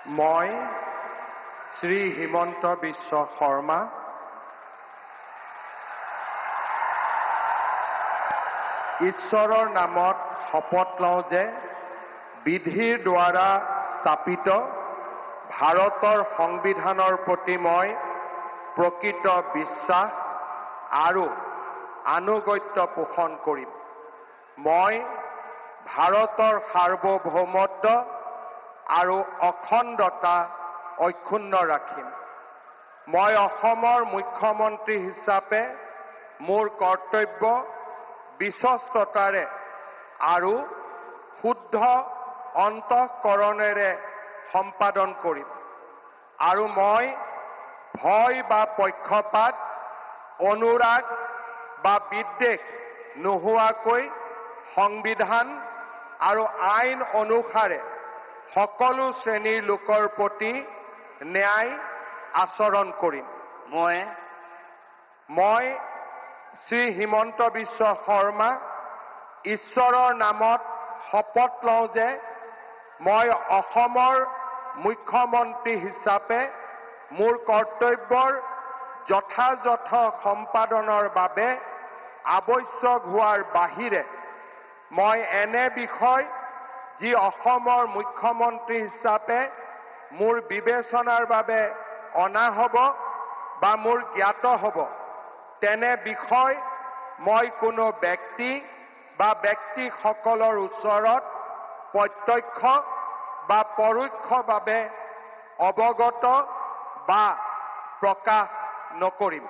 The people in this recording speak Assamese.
মই শ্ৰী হিমন্ত বিশ্ব শৰ্মা ঈশ্বৰৰ নামত শপত লওঁ যে বিধিৰ দ্বাৰা স্থাপিত ভাৰতৰ সংবিধানৰ প্ৰতি মই প্ৰকৃত বিশ্বাস আৰু আনুগত্য পোষণ কৰিম। মই ভাৰতৰ সাৰ্বভৌমত্ব আৰু অখণ্ডতা অক্ষুণ্ণ ৰাখিম। মই অসমৰ মুখ্যমন্ত্ৰী হিচাপে মোৰ কৰ্তব্য বিশ্বস্ততাৰে আৰু শুদ্ধ অন্তঃকৰণেৰে সম্পাদন কৰিম আৰু মই ভয় বা পক্ষপাত, অনুৰাগ বা বিদ্বেষ নোহোৱাকৈ সংবিধান আৰু আইন অনুসাৰে সকলো শ্ৰেণীৰ লোকৰ প্ৰতি ন্যায় আচৰণ কৰিম। মই শ্ৰী হিমন্ত বিশ্ব শৰ্মা ঈশ্বৰৰ নামত শপত লওঁ যে মই অসমৰ মুখ্যমন্ত্ৰী হিচাপে মোৰ কৰ্তব্যৰ যথাযথ সম্পাদনৰ বাবে আৱশ্যক হোৱাৰ বাহিৰে মই এনে বিষয় যি অসমৰ মুখ্যমন্ত্ৰী হিচাপে মোৰ বিবেচনাৰ বাবে অনা হ'ব বা মোৰ জ্ঞাত হ'ব তেনে বিষয় মই কোনো ব্যক্তি বা ব্যক্তিসকলৰ ওচৰত প্ৰত্যক্ষ বা পৰোক্ষভাৱে অৱগত বা প্ৰকাশ নকৰিম।